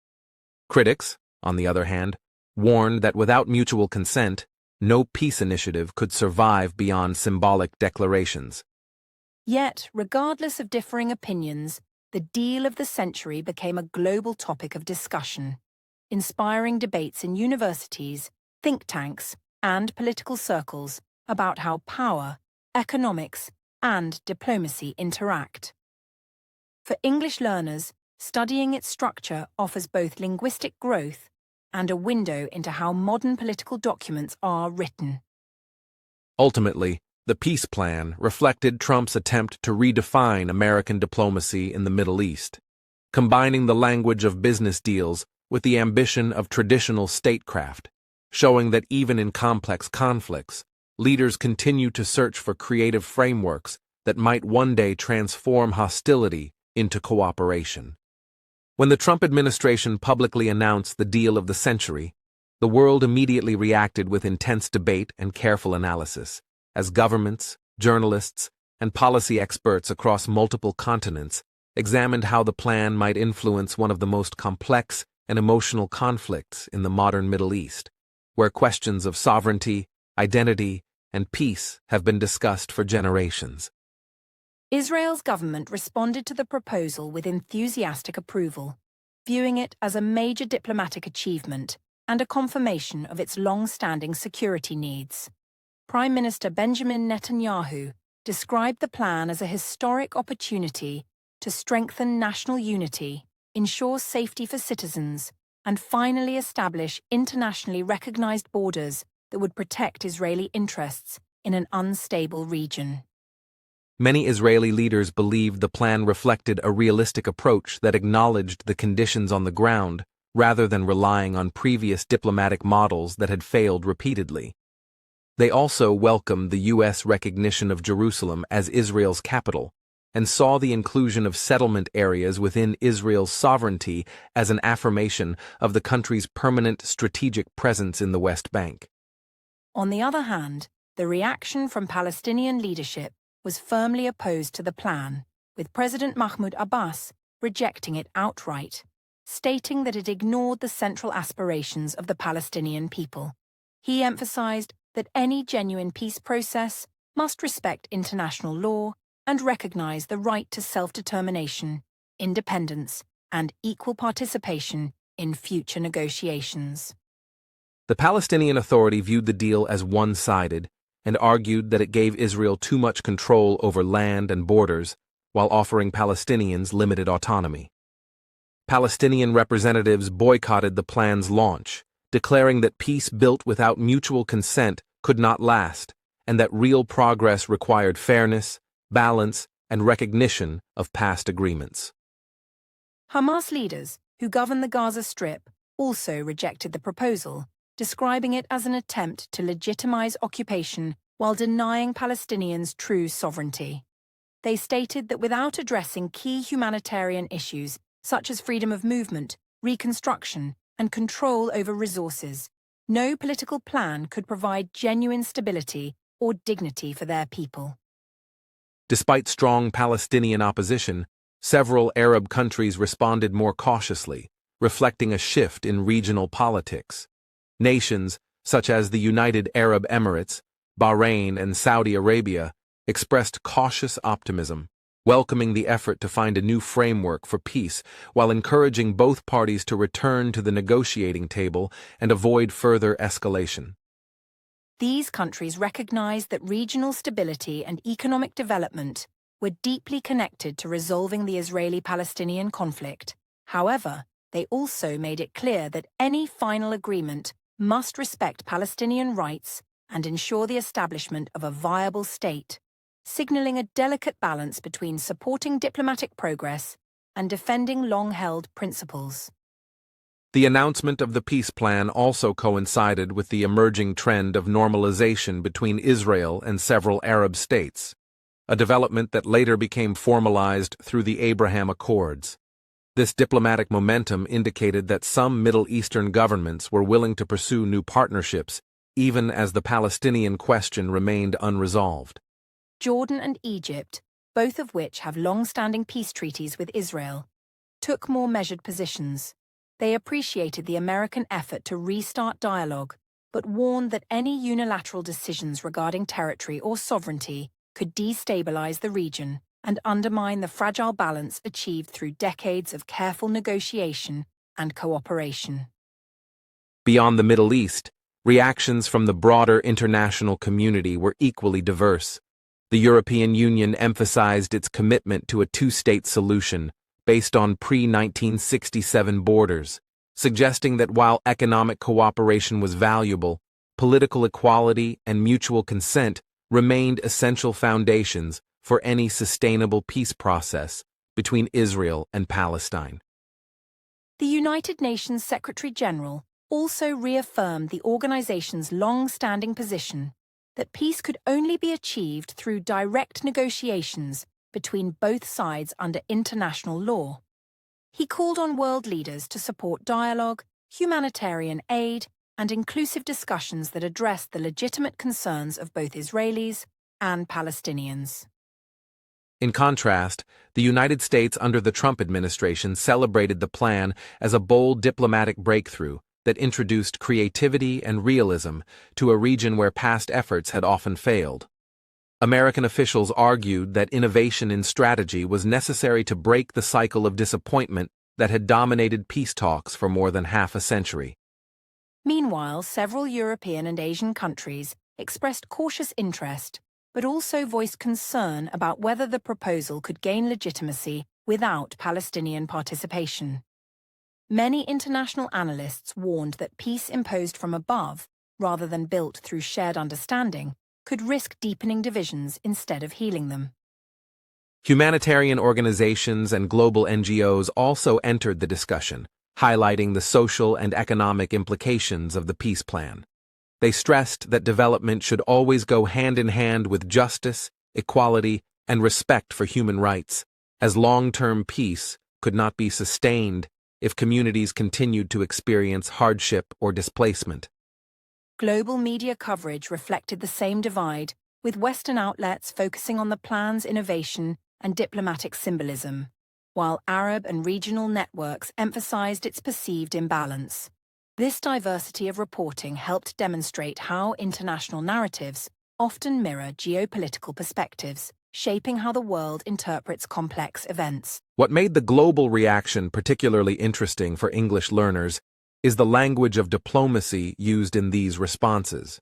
Critics, on the other hand, warned that without mutual consent, no peace initiative could survive beyond symbolic declarations. Yet, regardless of differing opinions, the deal of the century became a global topic of discussion, inspiring debates in universities, think tanks, and political circles about how power, economics, and diplomacy interact. For English learners, studying its structure offers both linguistic growth and a window into how modern political documents are written. Ultimately, the peace plan reflected Trump's attempt to redefine American diplomacy in the Middle East, combining the language of business deals with the ambition of traditional statecraft, showing that even in complex conflicts, leaders continue to search for creative frameworks that might one day transform hostility into cooperation. When the Trump administration publicly announced the deal of the century, the world immediately reacted with intense debate and careful analysis, as governments, journalists, and policy experts across multiple continents examined how the plan might influence one of the most complex and emotional conflicts in the modern Middle East, where questions of sovereignty, identity, and peace have been discussed for generations. Israel's government responded to the proposal with enthusiastic approval, viewing it as a major diplomatic achievement and a confirmation of its long-standing security needs. Prime Minister Benjamin Netanyahu described the plan as a historic opportunity to strengthen national unity, ensure safety for citizens, and finally establish internationally recognized borders that would protect Israeli interests in an unstable region. Many Israeli leaders believed the plan reflected a realistic approach that acknowledged the conditions on the ground rather than relying on previous diplomatic models that had failed repeatedly. They also welcomed the U.S. recognition of Jerusalem as Israel's capital and saw the inclusion of settlement areas within Israel's sovereignty as an affirmation of the country's permanent strategic presence in the West Bank. On the other hand, the reaction from Palestinian leadership was firmly opposed to the plan, with President Mahmoud Abbas rejecting it outright, stating that it ignored the central aspirations of the Palestinian people. He emphasized that any genuine peace process must respect international law and recognize the right to self-determination, independence, and equal participation in future negotiations. The Palestinian Authority viewed the deal as one-sided and argued that it gave Israel too much control over land and borders while offering Palestinians limited autonomy. Palestinian representatives boycotted the plan's launch, declaring that peace built without mutual consent could not last, and that real progress required fairness, balance, and recognition of past agreements. Hamas leaders, who govern the Gaza Strip, also rejected the proposal, describing it as an attempt to legitimize occupation while denying Palestinians true sovereignty. They stated that without addressing key humanitarian issues such as freedom of movement, reconstruction, and control over resources, no political plan could provide genuine stability or dignity for their people. Despite strong Palestinian opposition, several Arab countries responded more cautiously, reflecting a shift in regional politics. Nations, such as the United Arab Emirates, Bahrain, and Saudi Arabia, expressed cautious optimism, welcoming the effort to find a new framework for peace while encouraging both parties to return to the negotiating table and avoid further escalation. These countries recognized that regional stability and economic development were deeply connected to resolving the Israeli-Palestinian conflict. However, they also made it clear that any final agreement must respect Palestinian rights and ensure the establishment of a viable state, signaling a delicate balance between supporting diplomatic progress and defending long-held principles. The announcement of the peace plan also coincided with the emerging trend of normalization between Israel and several Arab states, a development that later became formalized through the Abraham Accords. This diplomatic momentum indicated that some Middle Eastern governments were willing to pursue new partnerships, even as the Palestinian question remained unresolved. Jordan and Egypt, both of which have long-standing peace treaties with Israel, took more measured positions. They appreciated the American effort to restart dialogue, but warned that any unilateral decisions regarding territory or sovereignty could destabilize the region and undermine the fragile balance achieved through decades of careful negotiation and cooperation. Beyond the Middle East, reactions from the broader international community were equally diverse. The European Union emphasized its commitment to a two-state solution based on pre-1967 borders, suggesting that while economic cooperation was valuable, political equality and mutual consent remained essential foundations for any sustainable peace process between Israel and Palestine. The United Nations Secretary-General also reaffirmed the organization's long-standing position that peace could only be achieved through direct negotiations between both sides under international law. He called on world leaders to support dialogue, humanitarian aid, and inclusive discussions that addressed the legitimate concerns of both Israelis and Palestinians. In contrast, the United States under the Trump administration celebrated the plan as a bold diplomatic breakthrough that introduced creativity and realism to a region where past efforts had often failed. American officials argued that innovation in strategy was necessary to break the cycle of disappointment that had dominated peace talks for more than half a century. Meanwhile, several European and Asian countries expressed cautious interest, but also voiced concern about whether the proposal could gain legitimacy without Palestinian participation. Many international analysts warned that peace imposed from above, rather than built through shared understanding, could risk deepening divisions instead of healing them. Humanitarian organizations and global NGOs also entered the discussion, highlighting the social and economic implications of the peace plan. They stressed that development should always go hand in hand with justice, equality, and respect for human rights, as long-term peace could not be sustained if communities continued to experience hardship or displacement. Global media coverage reflected the same divide, with Western outlets focusing on the plan's innovation and diplomatic symbolism, while Arab and regional networks emphasized its perceived imbalance. This diversity of reporting helped demonstrate how international narratives often mirror geopolitical perspectives, shaping how the world interprets complex events. What made the global reaction particularly interesting for English learners is the language of diplomacy used in these responses.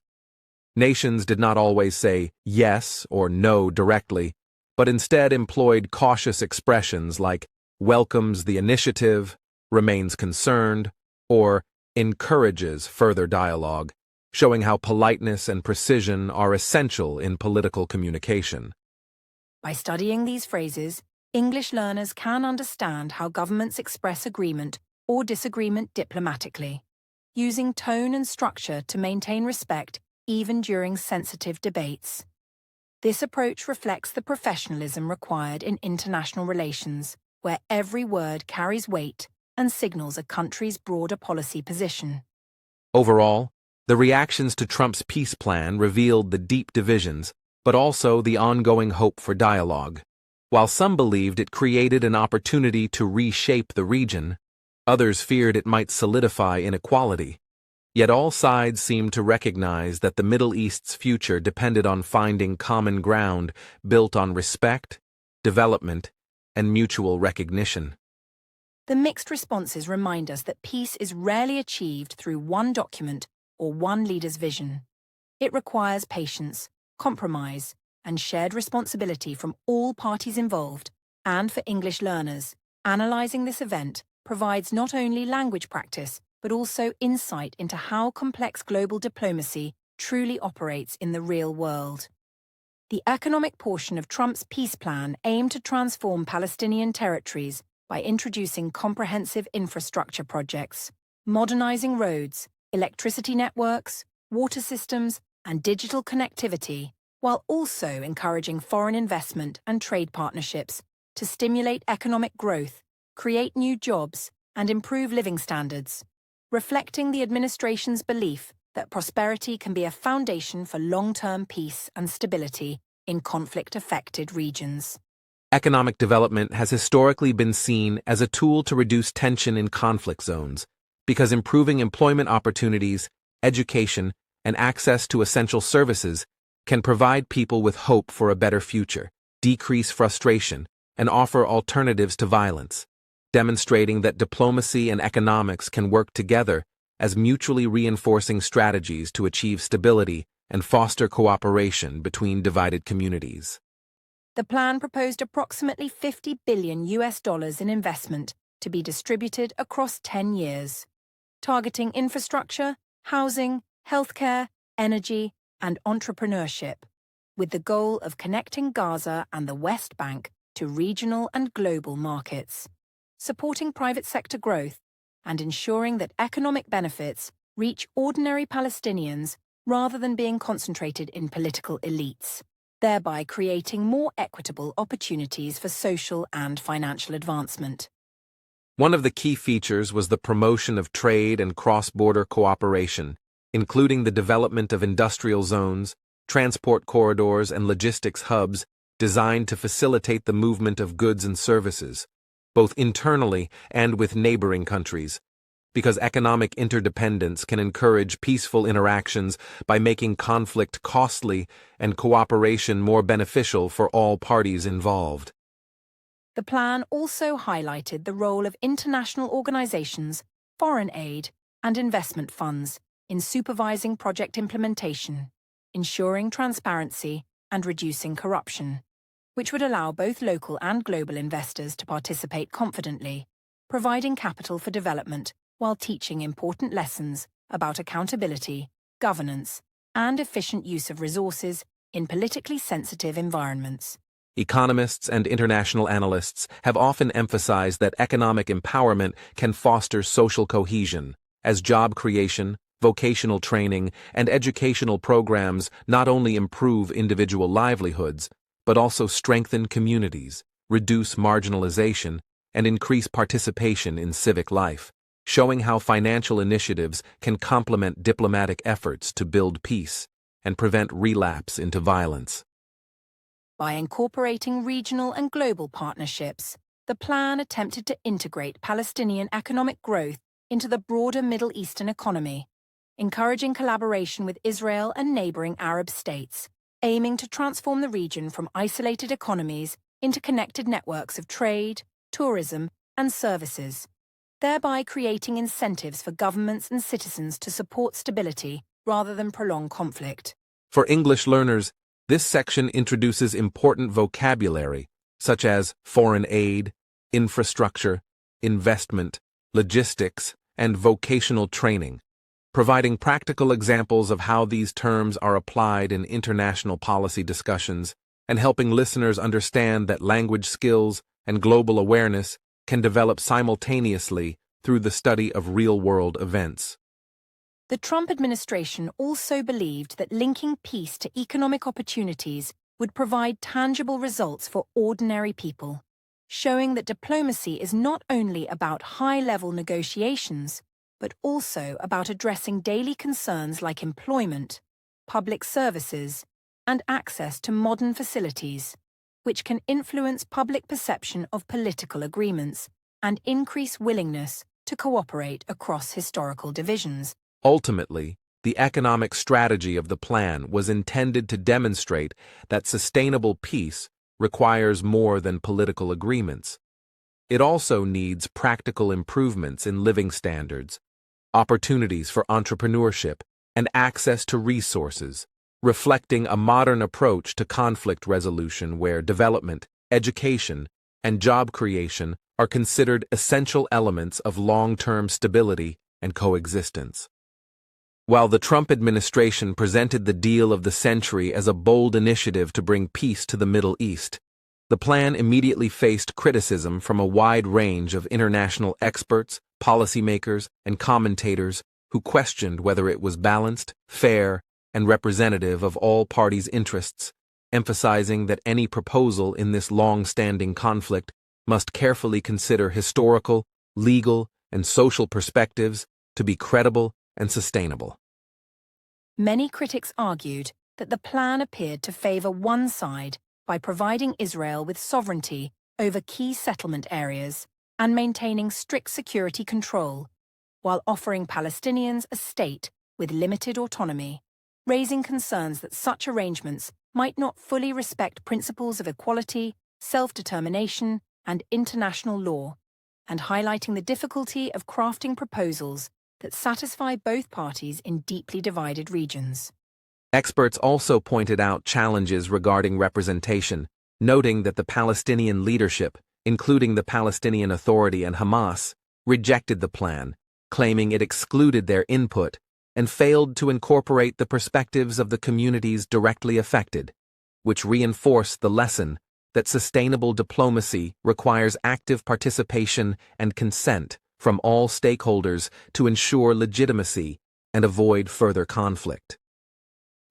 Nations did not always say yes or no directly, but instead employed cautious expressions like welcomes the initiative, remains concerned, or encourages further dialogue, showing how politeness and precision are essential in political communication. By studying these phrases, English learners can understand how governments express agreement or disagreement diplomatically, using tone and structure to maintain respect even during sensitive debates. This approach reflects the professionalism required in international relations, where every word carries weight and signals a country's broader policy position. Overall, the reactions to Trump's peace plan revealed the deep divisions, but also the ongoing hope for dialogue. While some believed it created an opportunity to reshape the region, others feared it might solidify inequality. Yet all sides seemed to recognize that the Middle East's future depended on finding common ground built on respect, development, and mutual recognition. The mixed responses remind us that peace is rarely achieved through one document or one leader's vision. It requires patience, compromise, and shared responsibility from all parties involved, and for English learners. Analysing this event provides not only language practice, but also insight into how complex global diplomacy truly operates in the real world. The economic portion of Trump's peace plan aimed to transform Palestinian territories by introducing comprehensive infrastructure projects, modernizing roads, electricity networks, water systems, and digital connectivity, while also encouraging foreign investment and trade partnerships to stimulate economic growth, create new jobs, and improve living standards, reflecting the administration's belief that prosperity can be a foundation for long-term peace and stability in conflict-affected regions. Economic development has historically been seen as a tool to reduce tension in conflict zones, because improving employment opportunities, education, and access to essential services can provide people with hope for a better future, decrease frustration, and offer alternatives to violence, demonstrating that diplomacy and economics can work together as mutually reinforcing strategies to achieve stability and foster cooperation between divided communities. The plan proposed approximately $50 billion in investment to be distributed across 10 years, targeting infrastructure, housing, healthcare, energy, and entrepreneurship, with the goal of connecting Gaza and the West Bank to regional and global markets, supporting private sector growth, and ensuring that economic benefits reach ordinary Palestinians rather than being concentrated in political elites, thereby creating more equitable opportunities for social and financial advancement. One of the key features was the promotion of trade and cross-border cooperation, including the development of industrial zones, transport corridors, and logistics hubs designed to facilitate the movement of goods and services, both internally and with neighboring countries, because economic interdependence can encourage peaceful interactions by making conflict costly and cooperation more beneficial for all parties involved. The plan also highlighted the role of international organizations, foreign aid, and investment funds in supervising project implementation, ensuring transparency, and reducing corruption, which would allow both local and global investors to participate confidently, providing capital for development while teaching important lessons about accountability, governance, and efficient use of resources in politically sensitive environments. Economists and international analysts have often emphasized that economic empowerment can foster social cohesion, as job creation, vocational training, and educational programs not only improve individual livelihoods, but also strengthen communities, reduce marginalization, and increase participation in civic life, showing how financial initiatives can complement diplomatic efforts to build peace and prevent relapse into violence. By incorporating regional and global partnerships, the plan attempted to integrate Palestinian economic growth into the broader Middle Eastern economy, encouraging collaboration with Israel and neighboring Arab states, aiming to transform the region from isolated economies into connected networks of trade, tourism, and services, thereby creating incentives for governments and citizens to support stability rather than prolong conflict. For English learners, this section introduces important vocabulary, such as foreign aid, infrastructure, investment, logistics, and vocational training, providing practical examples of how these terms are applied in international policy discussions and helping listeners understand that language skills and global awareness can develop simultaneously through the study of real-world events. The Trump administration also believed that linking peace to economic opportunities would provide tangible results for ordinary people, showing that diplomacy is not only about high-level negotiations, but also about addressing daily concerns like employment, public services, and access to modern facilities, which can influence public perception of political agreements and increase willingness to cooperate across historical divisions. Ultimately, the economic strategy of the plan was intended to demonstrate that sustainable peace requires more than political agreements. It also needs practical improvements in living standards, opportunities for entrepreneurship, and access to resources, reflecting a modern approach to conflict resolution where development, education, and job creation are considered essential elements of long-term stability and coexistence. While the Trump administration presented the deal of the century as a bold initiative to bring peace to the Middle East, the plan immediately faced criticism from a wide range of international experts, policymakers, and commentators who questioned whether it was balanced, fair, and representative of all parties' interests, emphasizing that any proposal in this long-standing conflict must carefully consider historical, legal, and social perspectives to be credible and sustainable. Many critics argued that the plan appeared to favor one side by providing Israel with sovereignty over key settlement areas and maintaining strict security control, while offering Palestinians a state with limited autonomy, raising concerns that such arrangements might not fully respect principles of equality, self-determination, and international law, and highlighting the difficulty of crafting proposals that satisfy both parties in deeply divided regions. Experts also pointed out challenges regarding representation, noting that the Palestinian leadership, including the Palestinian Authority and Hamas, rejected the plan, claiming it excluded their input and failed to incorporate the perspectives of the communities directly affected, which reinforced the lesson that sustainable diplomacy requires active participation and consent from all stakeholders to ensure legitimacy and avoid further conflict.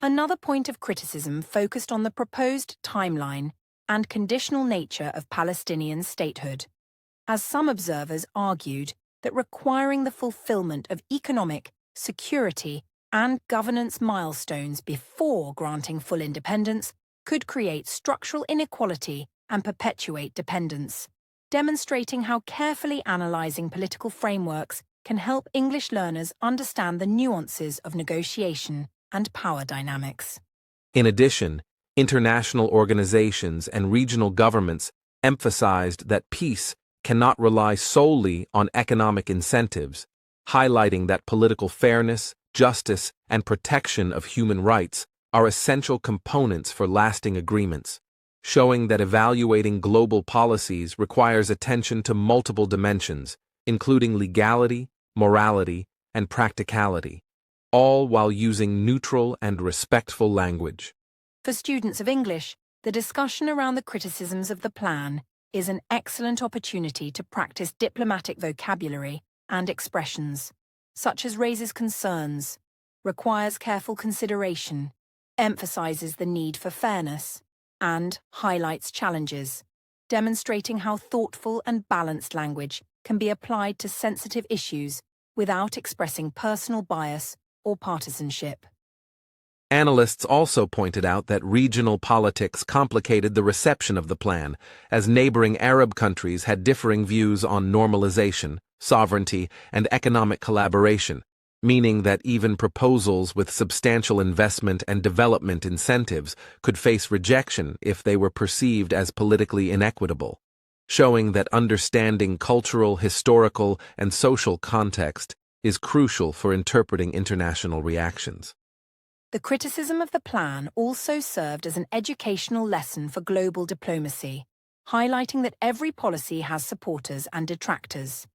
Another point of criticism focused on the proposed timeline and conditional nature of Palestinian statehood, as some observers argued that requiring the fulfillment of economic, security, and governance milestones before granting full independence could create structural inequality and perpetuate dependence, demonstrating how carefully analysing political frameworks can help English learners understand the nuances of negotiation and power dynamics. In addition, international organizations and regional governments emphasized that peace cannot rely solely on economic incentives, highlighting that political fairness, justice, and protection of human rights are essential components for lasting agreements, showing that evaluating global policies requires attention to multiple dimensions, including legality, morality, and practicality, all while using neutral and respectful language. For students of English, the discussion around the criticisms of the plan is an excellent opportunity to practice diplomatic vocabulary and expressions, such as raises concerns, requires careful consideration, emphasizes the need for fairness, and highlights challenges, demonstrating how thoughtful and balanced language can be applied to sensitive issues without expressing personal bias or partisanship. Analysts also pointed out that regional politics complicated the reception of the plan, as neighboring Arab countries had differing views on normalization, sovereignty, and economic collaboration, meaning that even proposals with substantial investment and development incentives could face rejection if they were perceived as politically inequitable, showing that understanding cultural, historical, and social context is crucial for interpreting international reactions. The criticism of the plan also served as an educational lesson for global diplomacy, highlighting that every policy has supporters and detractors,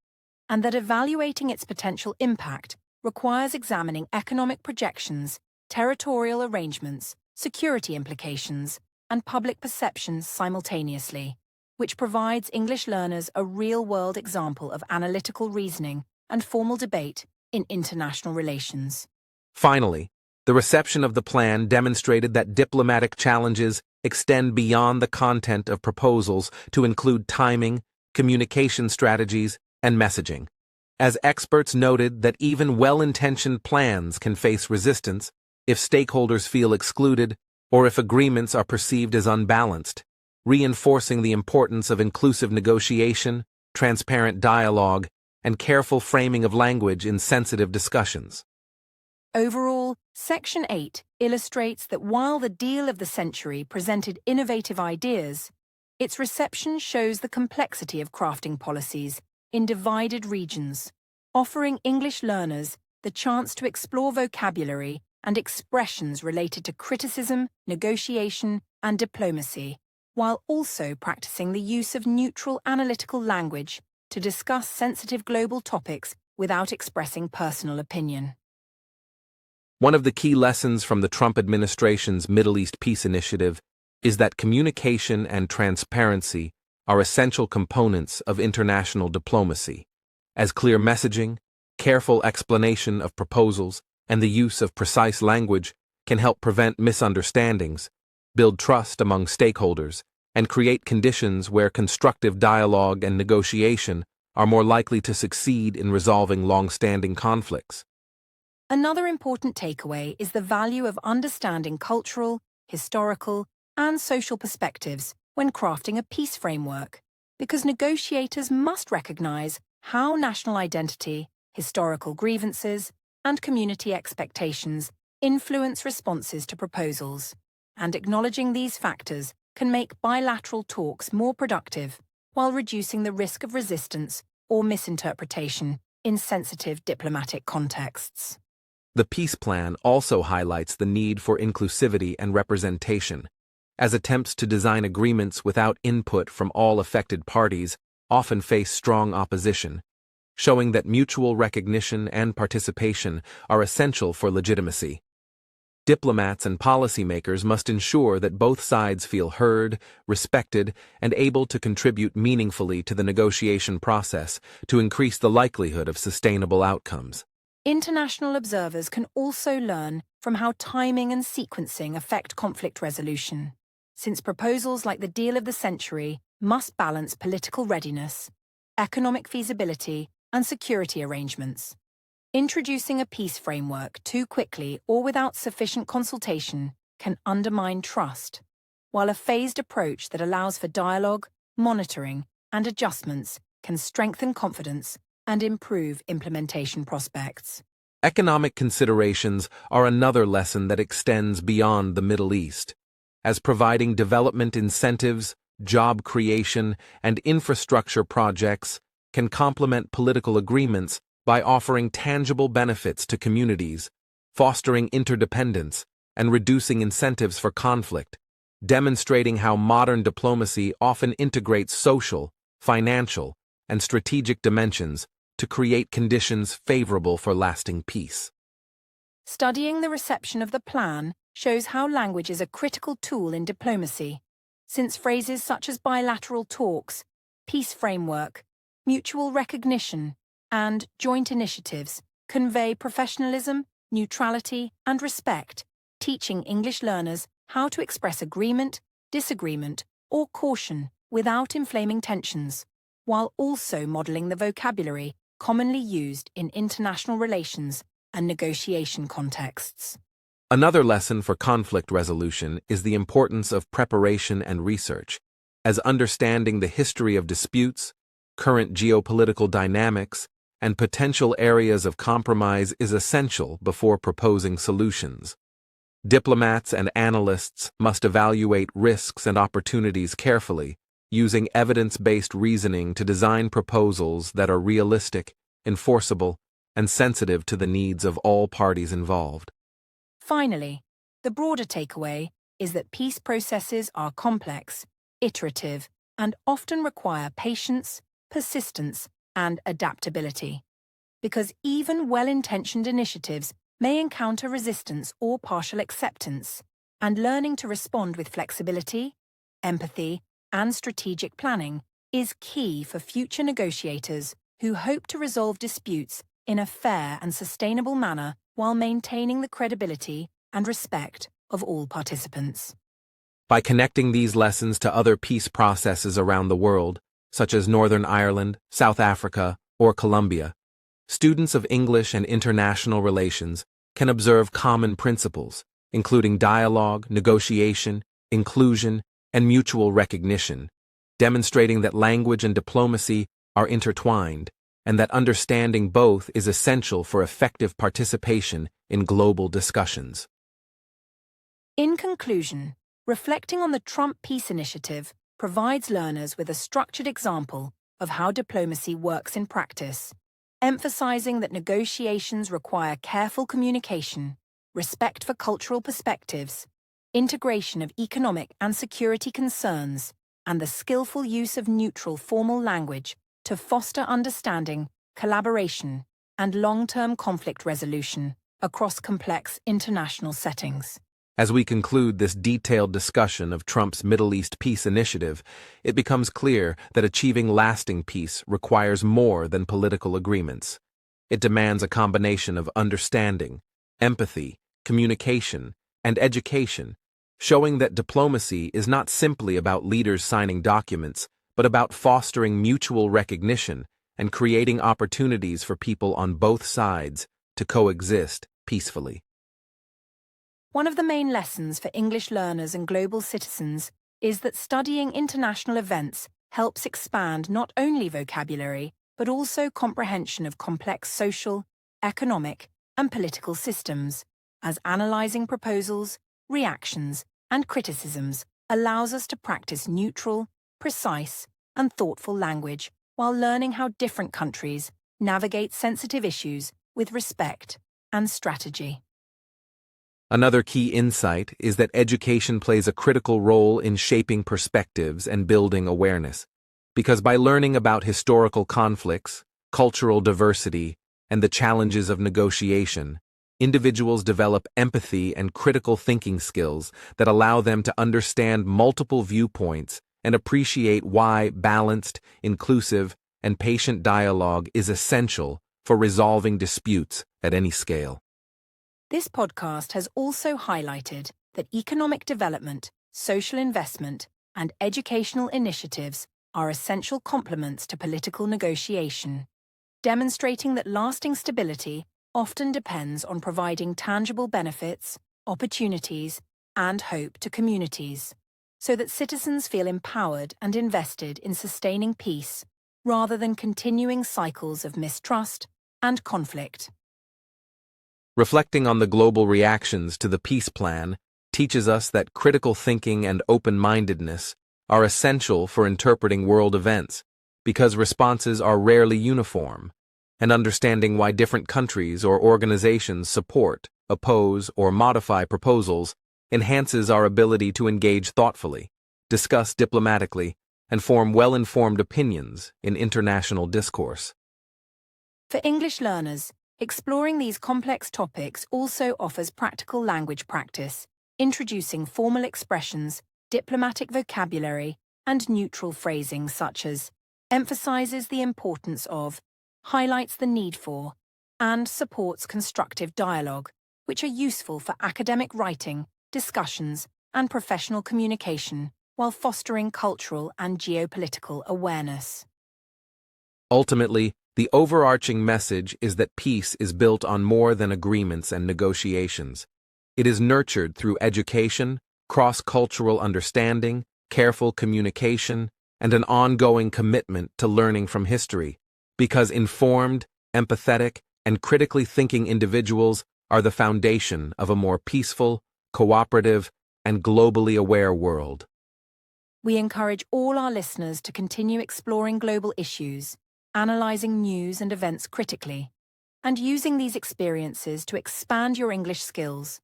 and that evaluating its potential impact requires examining economic projections, territorial arrangements, security implications, and public perceptions simultaneously, which provides English learners a real-world example of analytical reasoning and formal debate in international relations. Finally, the reception of the plan demonstrated that diplomatic challenges extend beyond the content of proposals to include timing, communication strategies, and messaging, as experts noted that even well-intentioned plans can face resistance if stakeholders feel excluded or if agreements are perceived as unbalanced, reinforcing the importance of inclusive negotiation, transparent dialogue, and careful framing of language in sensitive discussions. Overall, Section 8 illustrates that while the deal of the century presented innovative ideas, its reception shows the complexity of crafting policies in divided regions, offering English learners the chance to explore vocabulary and expressions related to criticism, negotiation, and diplomacy, while also practicing the use of neutral analytical language to discuss sensitive global topics without expressing personal opinion. One of the key lessons from the Trump administration's Middle East Peace Initiative is that communication and transparency are essential components of international diplomacy, as clear messaging, careful explanation of proposals, and the use of precise language can help prevent misunderstandings, build trust among stakeholders, and create conditions where constructive dialogue and negotiation are more likely to succeed in resolving long-standing conflicts. Another important takeaway is the value of understanding cultural, historical, and social perspectives when crafting a peace framework, because negotiators must recognize how national identity, historical grievances, and community expectations influence responses to proposals, and acknowledging these factors can make bilateral talks more productive while reducing the risk of resistance or misinterpretation in sensitive diplomatic contexts. The peace plan also highlights the need for inclusivity and representation, as attempts to design agreements without input from all affected parties often face strong opposition, showing that mutual recognition and participation are essential for legitimacy. Diplomats and policymakers must ensure that both sides feel heard, respected, and able to contribute meaningfully to the negotiation process to increase the likelihood of sustainable outcomes. International observers can also learn from how timing and sequencing affect conflict resolution, since proposals like the deal of the century must balance political readiness, economic feasibility, and security arrangements. Introducing a peace framework too quickly or without sufficient consultation can undermine trust, while a phased approach that allows for dialogue, monitoring, and adjustments can strengthen confidence and improve implementation prospects. Economic considerations are another lesson that extends beyond the Middle East, as providing development incentives, job creation, and infrastructure projects can complement political agreements by offering tangible benefits to communities, fostering interdependence, and reducing incentives for conflict, demonstrating how modern diplomacy often integrates social, financial, and strategic dimensions to create conditions favorable for lasting peace. Studying the reception of the plan shows how language is a critical tool in diplomacy, since phrases such as bilateral talks, peace framework, mutual recognition, and joint initiatives convey professionalism, neutrality, and respect, teaching English learners how to express agreement, disagreement, or caution without inflaming tensions, while also modeling the vocabulary commonly used in international relations and negotiation contexts. Another lesson for conflict resolution is the importance of preparation and research, as understanding the history of disputes, current geopolitical dynamics, and potential areas of compromise is essential before proposing solutions. Diplomats and analysts must evaluate risks and opportunities carefully, using evidence-based reasoning to design proposals that are realistic, enforceable, and sensitive to the needs of all parties involved. Finally, the broader takeaway is that peace processes are complex, iterative, and often require patience, persistence, and adaptability, because even well-intentioned initiatives may encounter resistance or partial acceptance, and learning to respond with flexibility, empathy, and strategic planning is key for future negotiators who hope to resolve disputes in a fair and sustainable manner while maintaining the credibility and respect of all participants. By connecting these lessons to other peace processes around the world, such as Northern Ireland, South Africa, or Colombia, students of English and international relations can observe common principles, including dialogue, negotiation, inclusion, and mutual recognition, demonstrating that language and diplomacy are intertwined and that understanding both is essential for effective participation in global discussions. In conclusion, reflecting on the Trump Peace Initiative provides learners with a structured example of how diplomacy works in practice, emphasizing that negotiations require careful communication, respect for cultural perspectives, integration of economic and security concerns, and the skillful use of neutral formal language to foster understanding, collaboration, and long-term conflict resolution across complex international settings. As we conclude this detailed discussion of Trump's Middle East peace initiative, it becomes clear that achieving lasting peace requires more than political agreements. It demands a combination of understanding, empathy, communication, and education, showing that diplomacy is not simply about leaders signing documents, but about fostering mutual recognition and creating opportunities for people on both sides to coexist peacefully. One of the main lessons for English learners and global citizens is that studying international events helps expand not only vocabulary, but also comprehension of complex social, economic, and political systems, as analyzing proposals, reactions, and criticisms allows us to practice neutral, precise, and thoughtful language while learning how different countries navigate sensitive issues with respect and strategy. Another key insight is that education plays a critical role in shaping perspectives and building awareness, because by learning about historical conflicts, cultural diversity, and the challenges of negotiation, individuals develop empathy and critical thinking skills that allow them to understand multiple viewpoints and appreciate why balanced, inclusive, and patient dialogue is essential for resolving disputes at any scale. This podcast has also highlighted that economic development, social investment, and educational initiatives are essential complements to political negotiation, demonstrating that lasting stability often depends on providing tangible benefits, opportunities, and hope to communities, so that citizens feel empowered and invested in sustaining peace, rather than continuing cycles of mistrust and conflict. Reflecting on the global reactions to the peace plan teaches us that critical thinking and open-mindedness are essential for interpreting world events, because responses are rarely uniform, and understanding why different countries or organizations support, oppose, or modify proposals enhances our ability to engage thoughtfully, discuss diplomatically, and form well-informed opinions in international discourse. For English learners, exploring these complex topics also offers practical language practice, introducing formal expressions, diplomatic vocabulary, and neutral phrasing such as emphasizes the importance of, highlights the need for, and supports constructive dialogue, which are useful for academic writing, discussions, and professional communication, while fostering cultural and geopolitical awareness. Ultimately, the overarching message is that peace is built on more than agreements and negotiations. It is nurtured through education, cross-cultural understanding, careful communication, and an ongoing commitment to learning from history, because informed, empathetic, and critically thinking individuals are the foundation of a more peaceful, cooperative, and globally aware world. We encourage all our listeners to continue exploring global issues, analyzing news and events critically, and using these experiences to expand your English skills,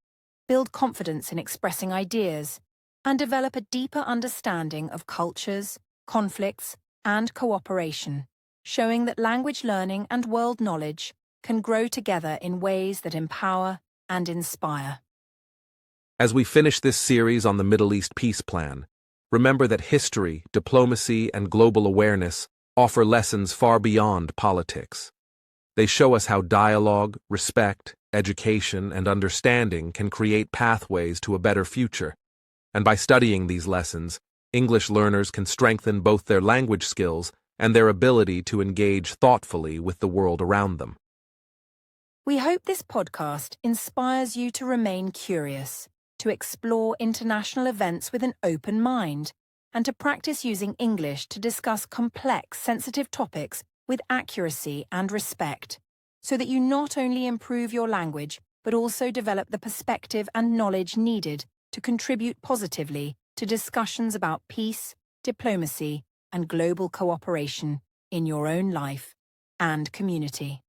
build confidence in expressing ideas, and develop a deeper understanding of cultures, conflicts, and cooperation, showing that language learning and world knowledge can grow together in ways that empower and inspire. As we finish this series on the Middle East peace plan, remember that history, diplomacy, and global awareness offer lessons far beyond politics. They show us how dialogue, respect, education, and understanding can create pathways to a better future. And by studying these lessons, English learners can strengthen both their language skills and their ability to engage thoughtfully with the world around them. We hope this podcast inspires you to remain curious, to explore international events with an open mind, and to practice using English to discuss complex, sensitive topics with accuracy and respect, so that you not only improve your language, but also develop the perspective and knowledge needed to contribute positively to discussions about peace, diplomacy, and global cooperation in your own life and community.